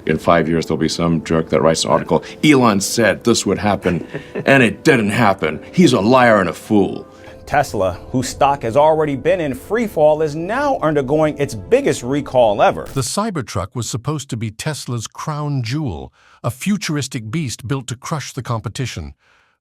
in 5 years there'll be some jerk that writes an article, Elon said this would happen, and it didn't happen. He's a liar and a fool. Tesla, whose stock has already been in freefall, is now undergoing its biggest recall ever. The Cybertruck was supposed to be Tesla's crown jewel, a futuristic beast built to crush the competition.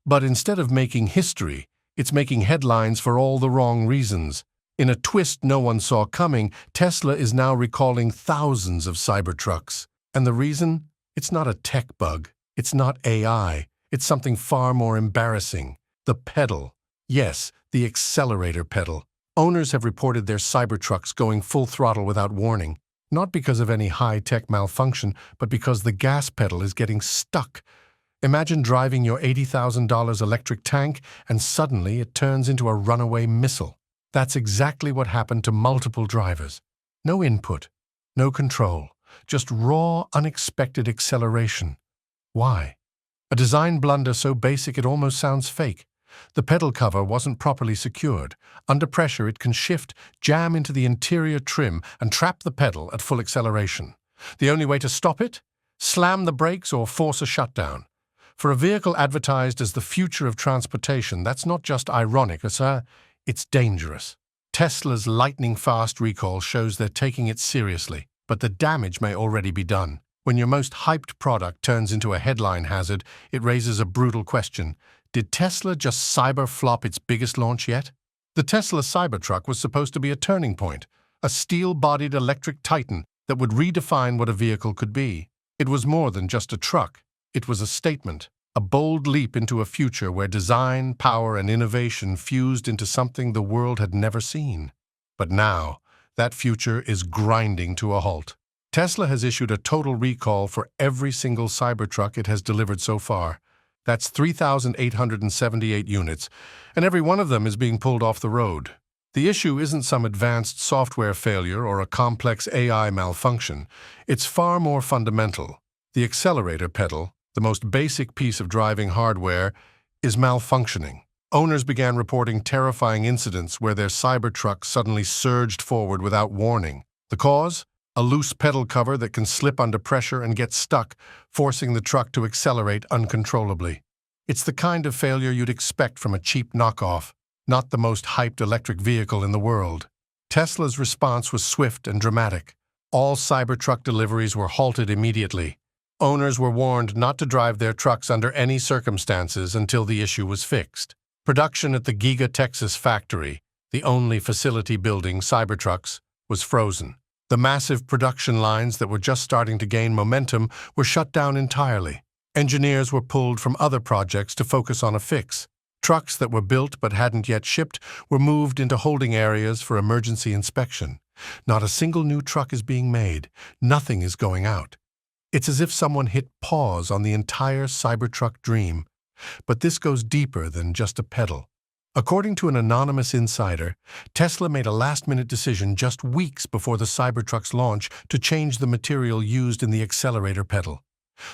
But instead of making history, it's making headlines for all the wrong reasons. In a twist no one saw coming, Tesla is now recalling thousands of Cybertrucks. And the reason? It's not a tech bug. It's not AI. It's something far more embarrassing. The pedal. Yes, the accelerator pedal. Owners have reported their Cybertrucks going full throttle without warning, not because of any high-tech malfunction, but because the gas pedal is getting stuck. Imagine driving your $80,000 electric tank and suddenly it turns into a runaway missile. That's exactly what happened to multiple drivers. No input, no control, just raw, unexpected acceleration. Why? A design blunder so basic it almost sounds fake. The pedal cover wasn't properly secured. Under pressure, it can shift, jam into the interior trim, and trap the pedal at full acceleration. The only way to stop it? Slam the brakes or force a shutdown. For a vehicle advertised as the future of transportation, that's not just ironic, sir. It's dangerous. Tesla's lightning-fast recall shows they're taking it seriously, but the damage may already be done. When your most hyped product turns into a headline hazard, it raises a brutal question. Did Tesla just cyber-flop its biggest launch yet? The Tesla Cybertruck was supposed to be a turning point, a steel-bodied electric titan that would redefine what a vehicle could be. It was more than just a truck. It was a statement, a bold leap into a future where design, power, and innovation fused into something the world had never seen. But now, that future is grinding to a halt. Tesla has issued a total recall for every single Cybertruck it has delivered so far. That's 3,878 units, and every one of them is being pulled off the road. The issue isn't some advanced software failure or a complex AI malfunction. It's far more fundamental. The accelerator pedal, the most basic piece of driving hardware, is malfunctioning. Owners began reporting terrifying incidents where their Cybertruck suddenly surged forward without warning. The cause? A loose pedal cover that can slip under pressure and get stuck, forcing the truck to accelerate uncontrollably. It's the kind of failure you'd expect from a cheap knockoff, not the most hyped electric vehicle in the world. Tesla's response was swift and dramatic. All Cybertruck deliveries were halted immediately. Owners were warned not to drive their trucks under any circumstances until the issue was fixed. Production at the Giga Texas factory, the only facility building Cybertrucks, was frozen. The massive production lines that were just starting to gain momentum were shut down entirely. Engineers were pulled from other projects to focus on a fix. Trucks that were built but hadn't yet shipped were moved into holding areas for emergency inspection. Not a single new truck is being made. Nothing is going out. It's as if someone hit pause on the entire Cybertruck dream. But this goes deeper than just a pedal. According to an anonymous insider, Tesla made a last-minute decision just weeks before the Cybertruck's launch to change the material used in the accelerator pedal.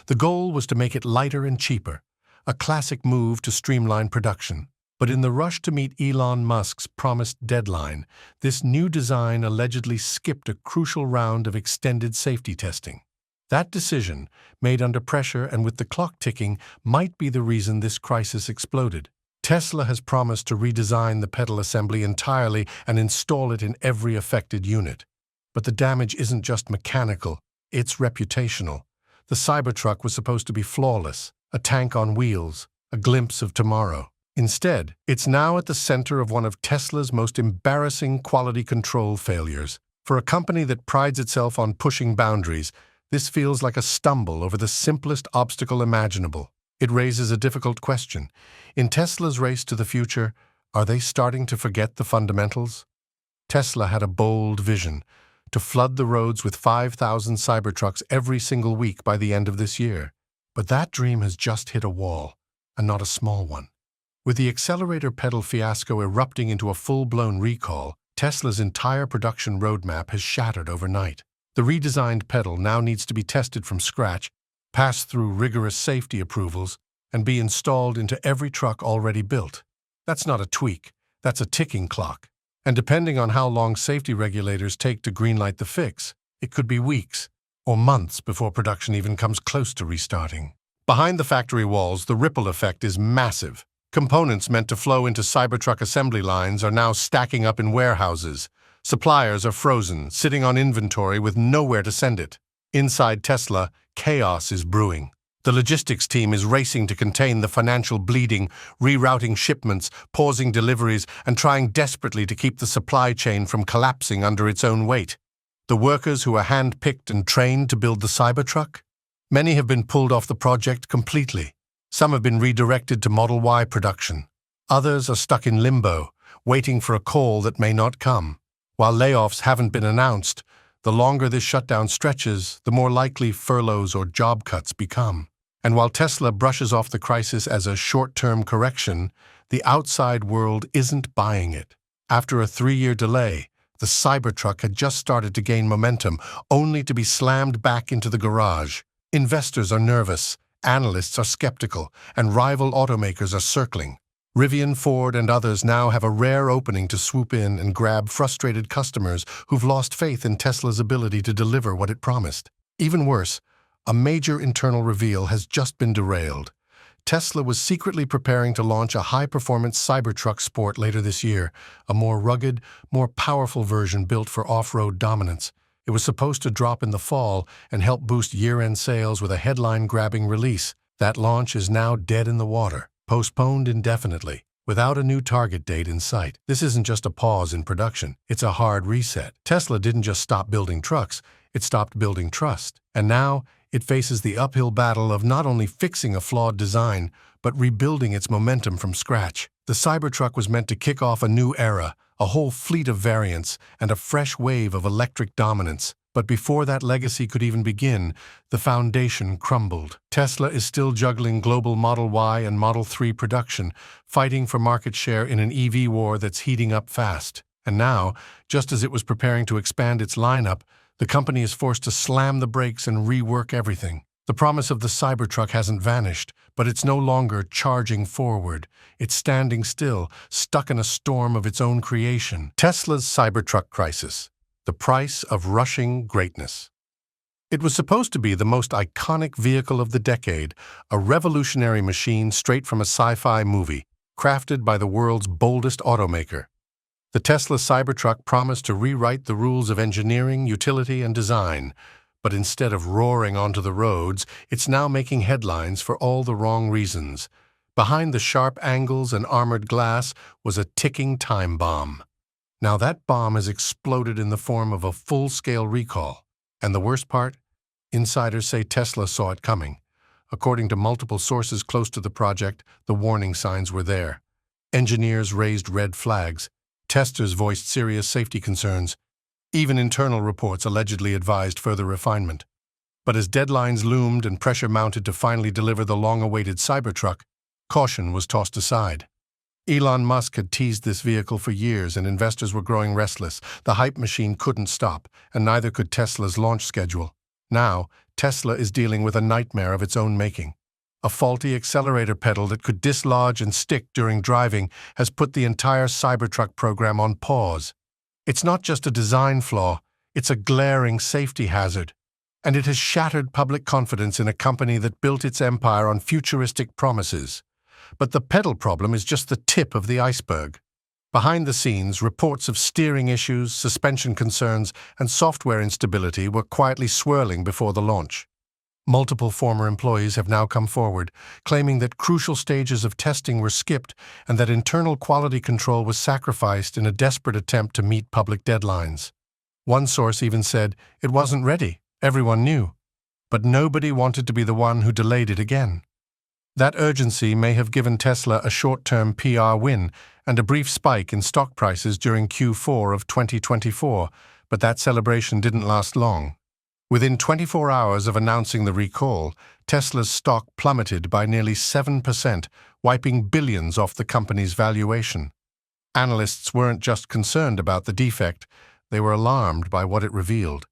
The goal was to make it lighter and cheaper, a classic move to streamline production. But in the rush to meet Elon Musk's promised deadline, this new design allegedly skipped a crucial round of extended safety testing. That decision, made under pressure and with the clock ticking, might be the reason this crisis exploded. Tesla has promised to redesign the pedal assembly entirely and install it in every affected unit. But the damage isn't just mechanical, it's reputational. The Cybertruck was supposed to be flawless, a tank on wheels, a glimpse of tomorrow. Instead, it's now at the center of one of Tesla's most embarrassing quality control failures. For a company that prides itself on pushing boundaries, this feels like a stumble over the simplest obstacle imaginable. It raises a difficult question. In Tesla's race to the future, are they starting to forget the fundamentals? Tesla had a bold vision, to flood the roads with 5,000 Cybertrucks every single week by the end of this year. But that dream has just hit a wall, and not a small one. With the accelerator pedal fiasco erupting into a full-blown recall, Tesla's entire production roadmap has shattered overnight. The redesigned pedal now needs to be tested from scratch, pass through rigorous safety approvals, and be installed into every truck already built. That's not a tweak, that's a ticking clock. And depending on how long safety regulators take to greenlight the fix, it could be weeks, or months before production even comes close to restarting. Behind the factory walls, the ripple effect is massive. Components meant to flow into Cybertruck assembly lines are now stacking up in warehouses. Suppliers are frozen, sitting on inventory with nowhere to send it. Inside Tesla, chaos is brewing. The logistics team is racing to contain the financial bleeding, rerouting shipments, pausing deliveries, and trying desperately to keep the supply chain from collapsing under its own weight. The workers who are hand-picked and trained to build the Cybertruck? Many have been pulled off the project completely. Some have been redirected to Model Y production. Others are stuck in limbo, waiting for a call that may not come. While layoffs haven't been announced, the longer this shutdown stretches, the more likely furloughs or job cuts become. And while Tesla brushes off the crisis as a short-term correction, the outside world isn't buying it. After a 3-year delay, the Cybertruck had just started to gain momentum, only to be slammed back into the garage. Investors are nervous, analysts are skeptical, and rival automakers are circling. Rivian, Ford, and others now have a rare opening to swoop in and grab frustrated customers who've lost faith in Tesla's ability to deliver what it promised. Even worse, a major internal reveal has just been derailed. Tesla was secretly preparing to launch a high-performance Cybertruck Sport later this year, a more rugged, more powerful version built for off-road dominance. It was supposed to drop in the fall and help boost year-end sales with a headline-grabbing release. That launch is now dead in the water, postponed indefinitely, without a new target date in sight. This isn't just a pause in production, it's a hard reset. Tesla didn't just stop building trucks, it stopped building trust. And now, it faces the uphill battle of not only fixing a flawed design, but rebuilding its momentum from scratch. The Cybertruck was meant to kick off a new era, a whole fleet of variants, and a fresh wave of electric dominance. But before that legacy could even begin, the foundation crumbled. Tesla is still juggling global Model Y and Model 3 production, fighting for market share in an EV war that's heating up fast. And now, just as it was preparing to expand its lineup, the company is forced to slam the brakes and rework everything. The promise of the Cybertruck hasn't vanished, but it's no longer charging forward. It's standing still, stuck in a storm of its own creation. Tesla's Cybertruck crisis. The price of rushing greatness. It was supposed to be the most iconic vehicle of the decade, a revolutionary machine straight from a sci-fi movie, crafted by the world's boldest automaker. The Tesla Cybertruck promised to rewrite the rules of engineering, utility, and design, but instead of roaring onto the roads, it's now making headlines for all the wrong reasons. Behind the sharp angles and armored glass was a ticking time bomb. Now that bomb has exploded in the form of a full-scale recall. And the worst part? Insiders say Tesla saw it coming. According to multiple sources close to the project, the warning signs were there. Engineers raised red flags. Testers voiced serious safety concerns. Even internal reports allegedly advised further refinement. But as deadlines loomed and pressure mounted to finally deliver the long-awaited Cybertruck, caution was tossed aside. Elon Musk had teased this vehicle for years and investors were growing restless. The hype machine couldn't stop, and neither could Tesla's launch schedule. Now, Tesla is dealing with a nightmare of its own making. A faulty accelerator pedal that could dislodge and stick during driving has put the entire Cybertruck program on pause. It's not just a design flaw, it's a glaring safety hazard. And it has shattered public confidence in a company that built its empire on futuristic promises. But the pedal problem is just the tip of the iceberg. Behind the scenes, reports of steering issues, suspension concerns, and software instability were quietly swirling before the launch. Multiple former employees have now come forward, claiming that crucial stages of testing were skipped and that internal quality control was sacrificed in a desperate attempt to meet public deadlines. One source even said it wasn't ready, everyone knew, but nobody wanted to be the one who delayed it again. That urgency may have given Tesla a short-term PR win and a brief spike in stock prices during Q4 of 2024, but that celebration didn't last long. Within 24 hours of announcing the recall, Tesla's stock plummeted by nearly 7%, wiping billions off the company's valuation. Analysts weren't just concerned about the defect, they were alarmed by what it revealed.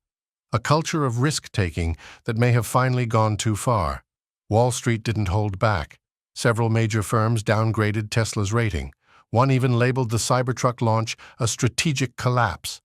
A culture of risk-taking that may have finally gone too far. Wall Street didn't hold back. Several major firms downgraded Tesla's rating. One even labeled the Cybertruck launch a strategic collapse.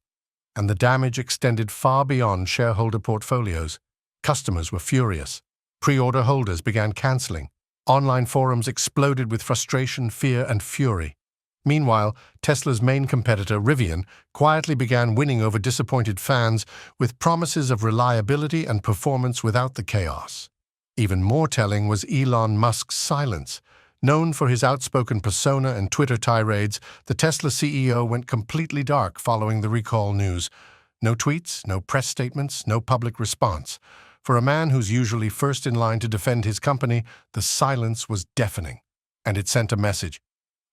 And the damage extended far beyond shareholder portfolios. Customers were furious. Pre-order holders began canceling. Online forums exploded with frustration, fear, and fury. Meanwhile, Tesla's main competitor, Rivian, quietly began winning over disappointed fans with promises of reliability and performance without the chaos. Even more telling was Elon Musk's silence. Known for his outspoken persona and Twitter tirades, the Tesla CEO went completely dark following the recall news. No tweets, no press statements, no public response. For a man who's usually first in line to defend his company, the silence was deafening. And it sent a message.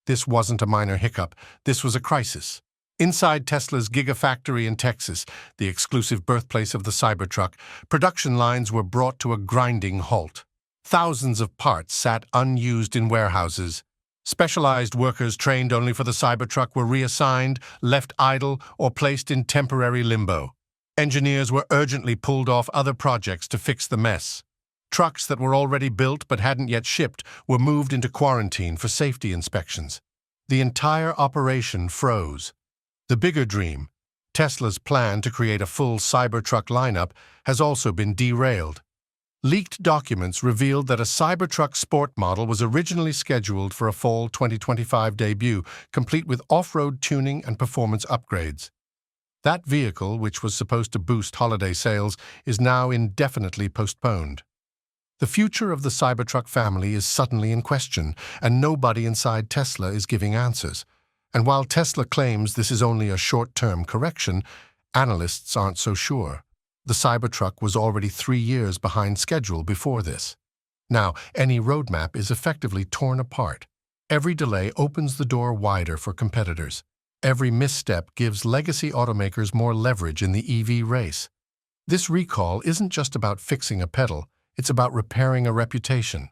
This wasn't a minor hiccup. This was a crisis. Inside Tesla's Gigafactory in Texas, the exclusive birthplace of the Cybertruck, production lines were brought to a grinding halt. Thousands of parts sat unused in warehouses. Specialized workers trained only for the Cybertruck were reassigned, left idle, or placed in temporary limbo. Engineers were urgently pulled off other projects to fix the mess. Trucks that were already built but hadn't yet shipped were moved into quarantine for safety inspections. The entire operation froze. The bigger dream, Tesla's plan to create a full Cybertruck lineup, has also been derailed. Leaked documents revealed that a Cybertruck Sport model was originally scheduled for a fall 2025 debut, complete with off-road tuning and performance upgrades. That vehicle, which was supposed to boost holiday sales, is now indefinitely postponed. The future of the Cybertruck family is suddenly in question, and nobody inside Tesla is giving answers. And while Tesla claims this is only a short-term correction, analysts aren't so sure. The Cybertruck was already 3 years behind schedule before this. Now, any roadmap is effectively torn apart. Every delay opens the door wider for competitors. Every misstep gives legacy automakers more leverage in the EV race. This recall isn't just about fixing a pedal, it's about repairing a reputation.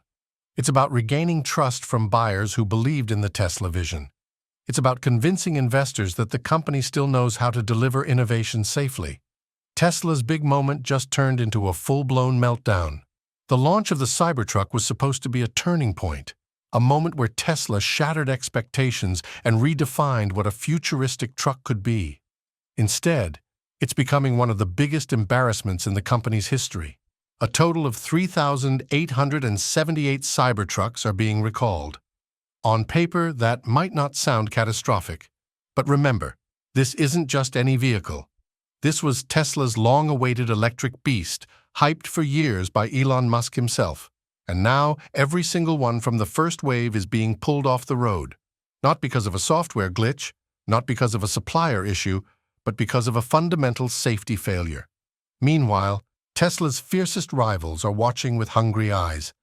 It's about regaining trust from buyers who believed in the Tesla vision. It's about convincing investors that the company still knows how to deliver innovation safely. Tesla's big moment just turned into a full-blown meltdown. The launch of the Cybertruck was supposed to be a turning point, a moment where Tesla shattered expectations and redefined what a futuristic truck could be. Instead, it's becoming one of the biggest embarrassments in the company's history. A total of 3,878 Cybertrucks are being recalled. On paper, that might not sound catastrophic. But remember, this isn't just any vehicle. This was Tesla's long-awaited electric beast, hyped for years by Elon Musk himself. And now, every single one from the first wave is being pulled off the road. Not because of a software glitch, not because of a supplier issue, but because of a fundamental safety failure. Meanwhile, Tesla's fiercest rivals are watching with hungry eyes.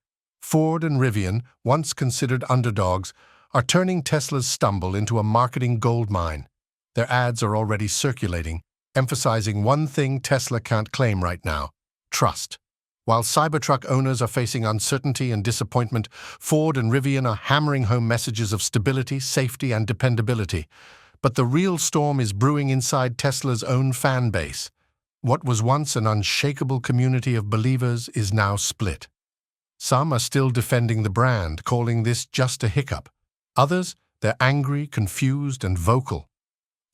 Ford and Rivian, once considered underdogs, are turning Tesla's stumble into a marketing goldmine. Their ads are already circulating, emphasizing one thing Tesla can't claim right now: trust. While Cybertruck owners are facing uncertainty and disappointment, Ford and Rivian are hammering home messages of stability, safety, and dependability. But the real storm is brewing inside Tesla's own fan base. What was once an unshakable community of believers is now split. Some are still defending the brand, calling this just a hiccup. Others, they're angry, confused, and vocal.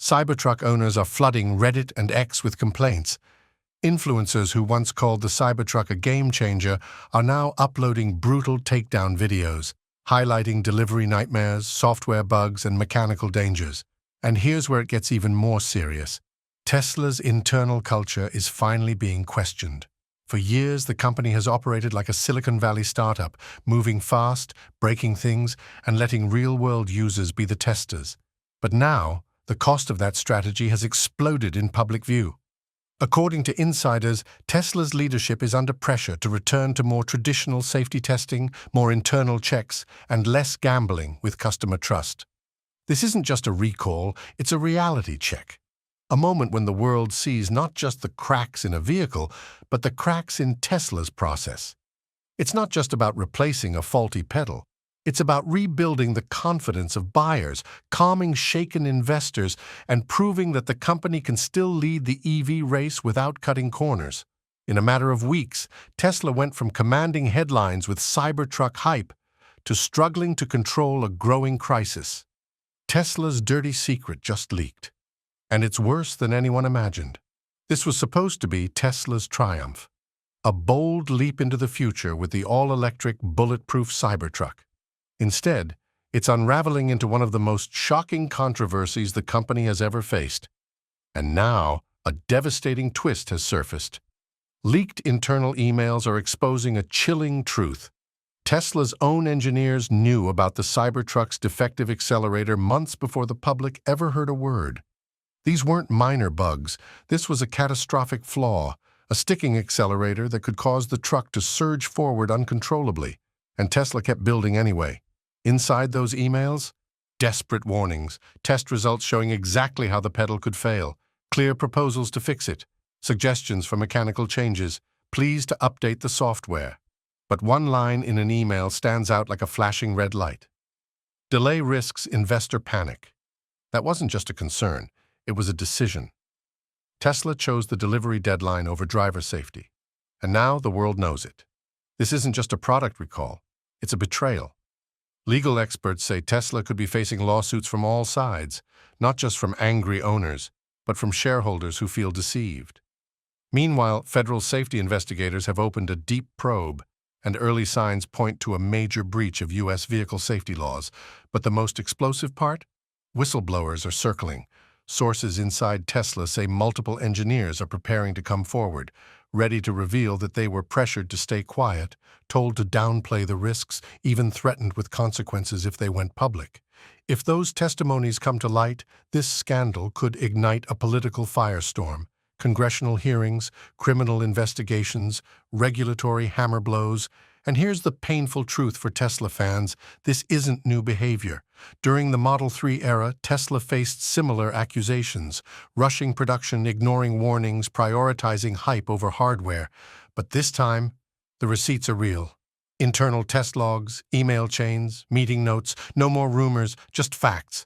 Cybertruck owners are flooding Reddit and X with complaints. Influencers who once called the Cybertruck a game-changer are now uploading brutal takedown videos, highlighting delivery nightmares, software bugs, and mechanical dangers. And here's where it gets even more serious. Tesla's internal culture is finally being questioned. For years, the company has operated like a Silicon Valley startup, moving fast, breaking things, and letting real-world users be the testers. But now, the cost of that strategy has exploded in public view. According to insiders, Tesla's leadership is under pressure to return to more traditional safety testing, more internal checks, and less gambling with customer trust. This isn't just a recall, it's a reality check. A moment when the world sees not just the cracks in a vehicle, but the cracks in Tesla's process. It's not just about replacing a faulty pedal. It's about rebuilding the confidence of buyers, calming shaken investors, and proving that the company can still lead the EV race without cutting corners. In a matter of weeks, Tesla went from commanding headlines with Cybertruck hype to struggling to control a growing crisis. Tesla's dirty secret just leaked. And it's worse than anyone imagined. This was supposed to be Tesla's triumph. a bold leap into the future with the all-electric, bulletproof Cybertruck. Instead, it's unraveling into one of the most shocking controversies the company has ever faced. And now, a devastating twist has surfaced. Leaked internal emails are exposing a chilling truth. Tesla's own engineers knew about the Cybertruck's defective accelerator months before the public ever heard a word. These weren't minor bugs. This was a catastrophic flaw, a sticking accelerator that could cause the truck to surge forward uncontrollably. And Tesla kept building anyway. Inside those emails, desperate warnings, test results showing exactly how the pedal could fail, clear proposals to fix it, suggestions for mechanical changes, please to update the software. But one line in an email stands out like a flashing red light. Delay risks investor panic. That wasn't just a concern, it was a decision. Tesla chose the delivery deadline over driver safety. And now the world knows it. This isn't just a product recall, it's a betrayal. Legal experts say Tesla could be facing lawsuits from all sides, not just from angry owners, but from shareholders who feel deceived. Meanwhile, federal safety investigators have opened a deep probe, and early signs point to a major breach of U.S. vehicle safety laws. But the most explosive part? Whistleblowers are circling. Sources inside Tesla say multiple engineers are preparing to come forward, ready to reveal that they were pressured to stay quiet, told to downplay the risks, even threatened with consequences if they went public. If those testimonies come to light, this scandal could ignite a political firestorm. Congressional hearings, criminal investigations, regulatory hammer blows. And here's the painful truth for Tesla fans, this isn't new behavior. During the Model 3 era, Tesla faced similar accusations, rushing production, ignoring warnings, prioritizing hype over hardware. But this time, the receipts are real. Internal test logs, email chains, meeting notes, no more rumors, just facts.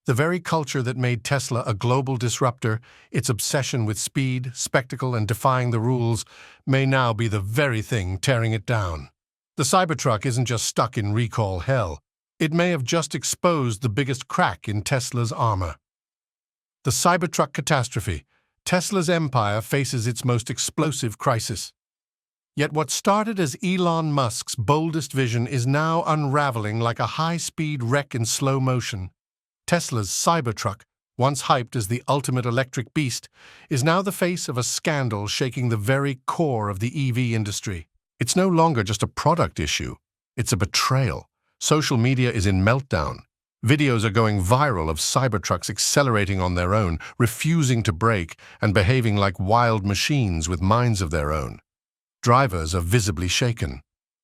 The very culture that made Tesla a global disruptor, its obsession with speed, spectacle, and defying the rules, may now be the very thing tearing it down. The Cybertruck isn't just stuck in recall hell. It may have just exposed the biggest crack in Tesla's armor. The Cybertruck catastrophe. Tesla's empire faces its most explosive crisis. Yet what started as Elon Musk's boldest vision is now unraveling like a high-speed wreck in slow motion. Tesla's Cybertruck, once hyped as the ultimate electric beast, is now the face of a scandal shaking the very core of the EV industry. It's no longer just a product issue, it's a betrayal. Social media is in meltdown. Videos are going viral of Cybertrucks accelerating on their own, refusing to brake, and behaving like wild machines with minds of their own. Drivers are visibly shaken,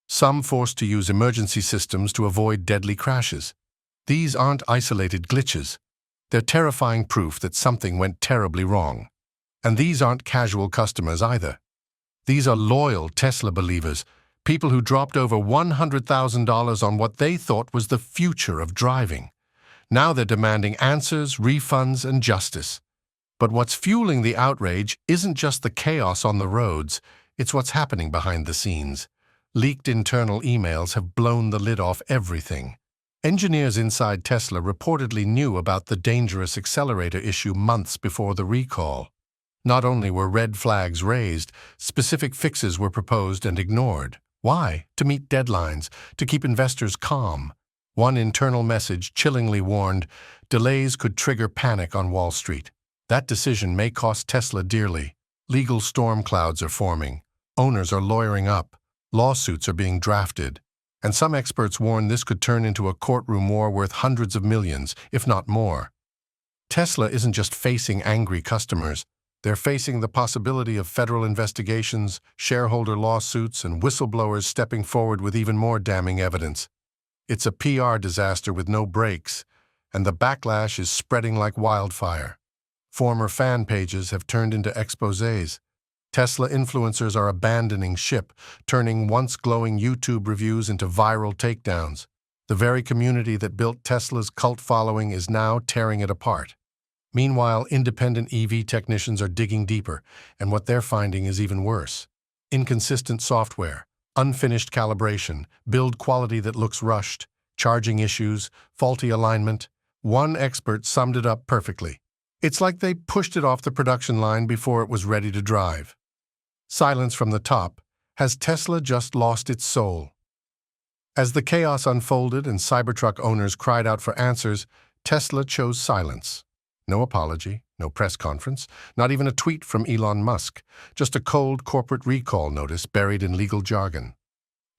some forced to use emergency systems to avoid deadly crashes. These aren't isolated glitches. They're terrifying proof that something went terribly wrong. And these aren't casual customers either. These are loyal Tesla believers, people who dropped over $100,000 on what they thought was the future of driving. Now they're demanding answers, refunds, and justice. But what's fueling the outrage isn't just the chaos on the roads, it's what's happening behind the scenes. Leaked internal emails have blown the lid off everything. Engineers inside Tesla reportedly knew about the dangerous accelerator issue months before the recall. Not only were red flags raised, specific fixes were proposed and ignored. Why? To meet deadlines, to keep investors calm. One internal message chillingly warned, delays could trigger panic on Wall Street. That decision may cost Tesla dearly. Legal storm clouds are forming. Owners are lawyering up. Lawsuits are being drafted. And some experts warn this could turn into a courtroom war worth hundreds of millions, if not more. Tesla isn't just facing angry customers. They're facing the possibility of federal investigations, shareholder lawsuits, and whistleblowers stepping forward with even more damning evidence. It's a PR disaster with no brakes, and the backlash is spreading like wildfire. Former fan pages have turned into exposés. Tesla influencers are abandoning ship, turning once glowing YouTube reviews into viral takedowns. The very community that built Tesla's cult following is now tearing it apart. Meanwhile, independent EV technicians are digging deeper, and what they're finding is even worse. Inconsistent software, unfinished calibration, build quality that looks rushed, charging issues, faulty alignment. One expert summed it up perfectly. It's like they pushed it off the production line before it was ready to drive. Silence from the top, Has Tesla just lost its soul? As the chaos unfolded and Cybertruck owners cried out for answers, Tesla chose silence. No apology, no press conference, not even a tweet from Elon Musk, just a cold corporate recall notice buried in legal jargon.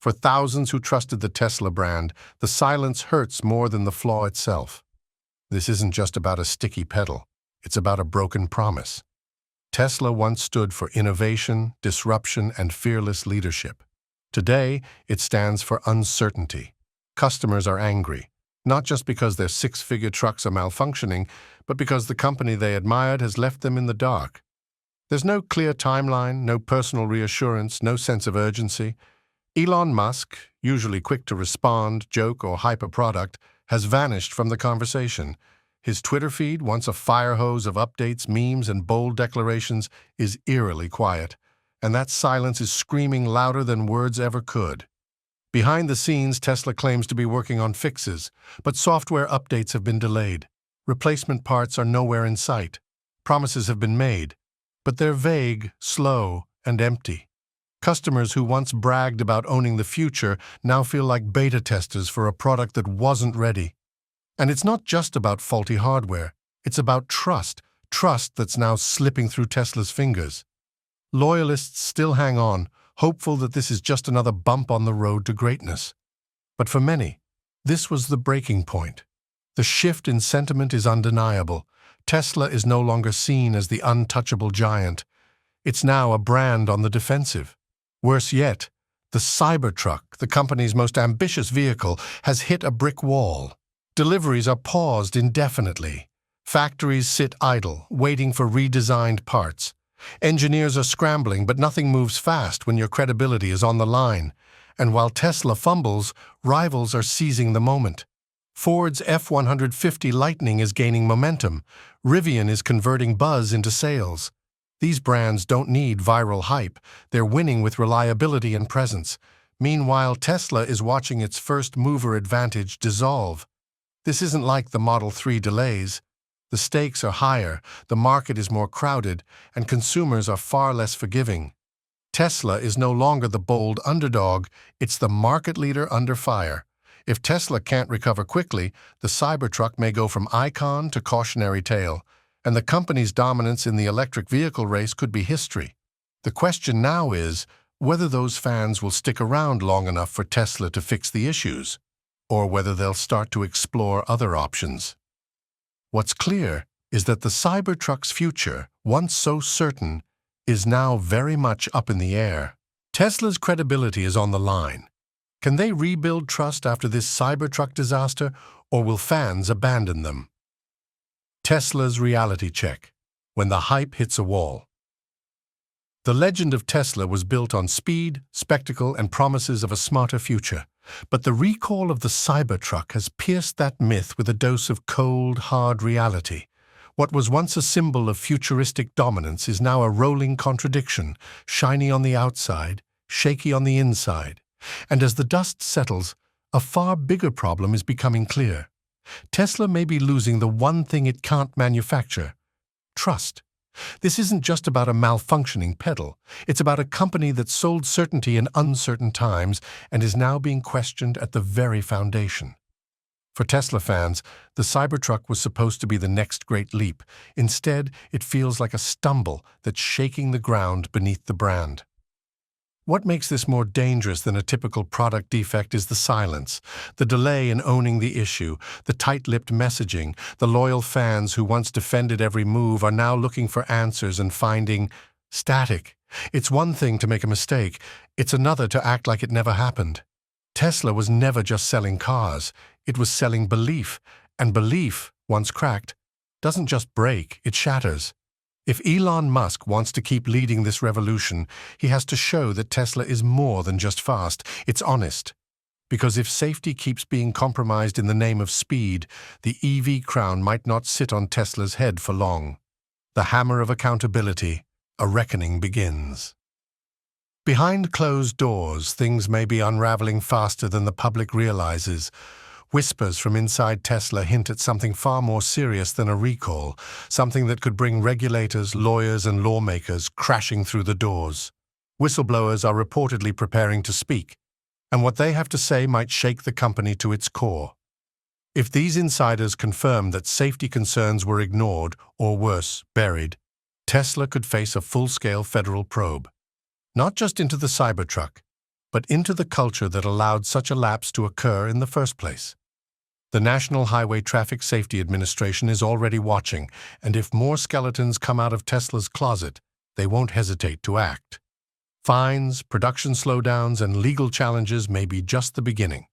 For thousands who trusted the Tesla brand, the silence hurts more than the flaw itself. This isn't just about a sticky pedal, it's about a broken promise. Tesla once stood for innovation, disruption, and fearless leadership. Today, it stands for uncertainty. Customers are angry, not just because their six-figure trucks are malfunctioning, but because the company they admired has left them in the dark. There's no clear timeline, no personal reassurance, no sense of urgency. Elon Musk, usually quick to respond, joke, or hype a product, has vanished from the conversation. His Twitter feed, once a fire hose of updates, memes, and bold declarations, is eerily quiet, and that silence is screaming louder than words ever could. Behind the scenes, Tesla claims to be working on fixes, but software updates have been delayed. Replacement parts are nowhere in sight. Promises have been made, but they're vague, slow, and empty. Customers who once bragged about owning the future now feel like beta testers for a product that wasn't ready. And it's not just about faulty hardware. It's about trust that's now slipping through Tesla's fingers. Loyalists still hang on, hopeful that this is just another bump on the road to greatness. But for many, this was the breaking point. The shift in sentiment is undeniable. Tesla is no longer seen as the untouchable giant. It's now a brand on the defensive. Worse yet, the Cybertruck, the company's most ambitious vehicle, has hit a brick wall. Deliveries are paused indefinitely. Factories sit idle, waiting for redesigned parts. Engineers are scrambling, but nothing moves fast when your credibility is on the line. And while Tesla fumbles, rivals are seizing the moment. Ford's F-150 Lightning is gaining momentum. Rivian is converting buzz into sales. These brands don't need viral hype. They're winning with reliability and presence. Meanwhile, Tesla is watching its first-mover advantage dissolve. This isn't like the Model 3 delays. The stakes are higher, the market is more crowded, and consumers are far less forgiving. Tesla is no longer the bold underdog, it's the market leader under fire. If Tesla can't recover quickly, the Cybertruck may go from icon to cautionary tale, and the company's dominance in the electric vehicle race could be history. The question now is whether those fans will stick around long enough for Tesla to fix the issues, or whether they'll start to explore other options. What's clear is that the Cybertruck's future, once so certain, is now very much up in the air. Tesla's credibility is on the line. Can they rebuild trust after this Cybertruck disaster, or will fans abandon them? Tesla's reality check, when the hype hits a wall. The legend of Tesla was built on speed, spectacle, and promises of a smarter future. But the recall of the Cybertruck has pierced that myth with a dose of cold, hard reality. What was once a symbol of futuristic dominance is now a rolling contradiction, shiny on the outside, shaky on the inside. And as the dust settles, a far bigger problem is becoming clear. Tesla may be losing the one thing it can't manufacture: trust. This isn't just about a malfunctioning pedal. It's about a company that sold certainty in uncertain times and is now being questioned at the very foundation. For Tesla fans, the Cybertruck was supposed to be the next great leap. Instead, it feels like a stumble that's shaking the ground beneath the brand. What makes this more dangerous than a typical product defect is the silence, the delay in owning the issue, the tight-lipped messaging. The loyal fans who once defended every move are now looking for answers and finding static. It's one thing to make a mistake, it's another to act like it never happened. Tesla was never just selling cars, it was selling belief, and belief, once cracked, doesn't just break, it shatters. If Elon Musk wants to keep leading this revolution, he has to show that Tesla is more than just fast, it's honest. Because if safety keeps being compromised in the name of speed, the EV crown might not sit on Tesla's head for long. The hammer of accountability, a reckoning begins. Behind closed doors, things may be unraveling faster than the public realizes. Whispers from inside Tesla hint at something far more serious than a recall, something that could bring regulators, lawyers, and lawmakers crashing through the doors. Whistleblowers are reportedly preparing to speak, and what they have to say might shake the company to its core. If these insiders confirm that safety concerns were ignored, or worse, buried, Tesla could face a full-scale federal probe, not just into the Cybertruck, but into the culture that allowed such a lapse to occur in the first place. The National Highway Traffic Safety Administration is already watching, and if more skeletons come out of Tesla's closet, they won't hesitate to act. Fines, production slowdowns, and legal challenges may be just the beginning.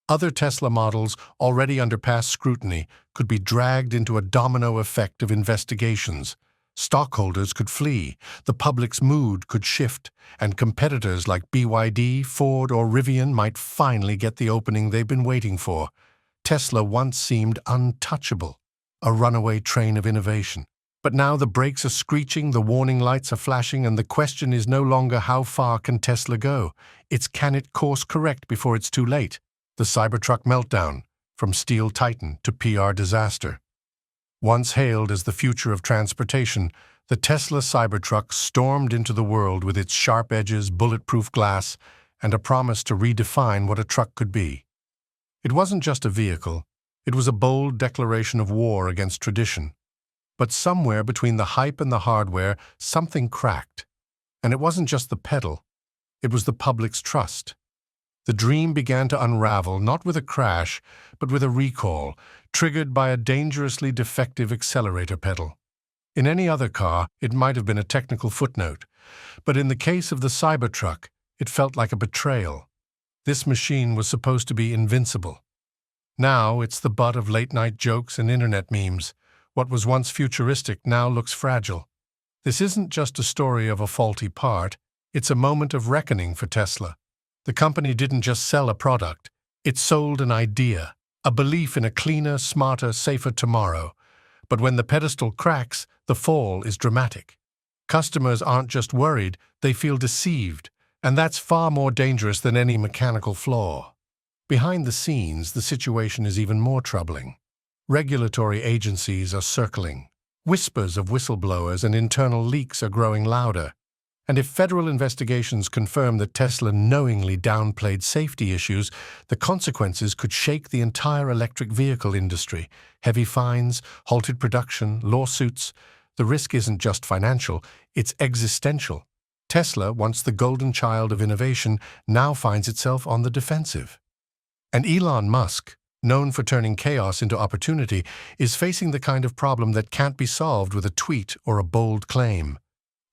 Other Tesla models, already under past scrutiny, could be dragged into a domino effect of investigations. Stockholders could flee, the public's mood could shift, and competitors like BYD, Ford, or Rivian might finally get the opening they've been waiting for. Tesla once seemed untouchable, a runaway train of innovation. But now the brakes are screeching, the warning lights are flashing, and the question is no longer how far can Tesla go. It's can it course correct before it's too late? The Cybertruck meltdown, from steel titan to PR disaster. Once hailed as the future of transportation, the Tesla Cybertruck stormed into the world with its sharp edges, bulletproof glass, and a promise to redefine what a truck could be. It wasn't just a vehicle, it was a bold declaration of war against tradition. But somewhere between the hype and the hardware, something cracked. And it wasn't just the pedal, it was the public's trust. The dream began to unravel, not with a crash, but with a recall, triggered by a dangerously defective accelerator pedal. In any other car, it might have been a technical footnote, but in the case of the Cybertruck, it felt like a betrayal. This machine was supposed to be invincible. Now it's the butt of late-night jokes and internet memes. What was once futuristic now looks fragile. This isn't just a story of a faulty part, it's a moment of reckoning for Tesla. The company didn't just sell a product, it sold an idea, a belief in a cleaner, smarter, safer tomorrow. But when the pedestal cracks, the fall is dramatic. Customers aren't just worried, they feel deceived, and that's far more dangerous than any mechanical flaw. Behind the scenes, the situation is even more troubling. Regulatory agencies are circling. Whispers of whistleblowers and internal leaks are growing louder. And if federal investigations confirm that Tesla knowingly downplayed safety issues, the consequences could shake the entire electric vehicle industry. Heavy fines, halted production, lawsuits. The risk isn't just financial, it's existential. Tesla, once the golden child of innovation, now finds itself on the defensive. And Elon Musk, known for turning chaos into opportunity, is facing the kind of problem that can't be solved with a tweet or a bold claim.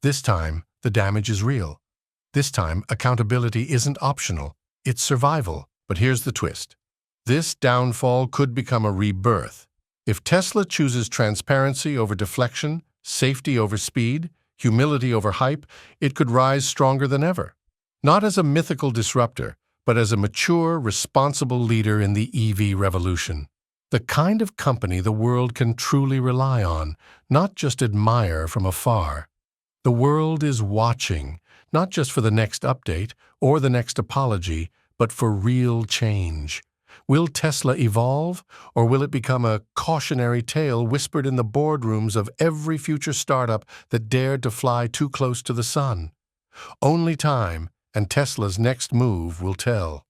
This time, the damage is real. This time, accountability isn't optional, it's survival. But here's the twist. This downfall could become a rebirth. If Tesla chooses transparency over deflection, safety over speed, humility over hype, it could rise stronger than ever. Not as a mythical disruptor, but as a mature, responsible leader in the EV revolution. The kind of company the world can truly rely on, not just admire from afar. The world is watching, not just for the next update or the next apology, but for real change. Will Tesla evolve, or will it become a cautionary tale whispered in the boardrooms of every future startup that dared to fly too close to the sun? Only time and Tesla's next move will tell.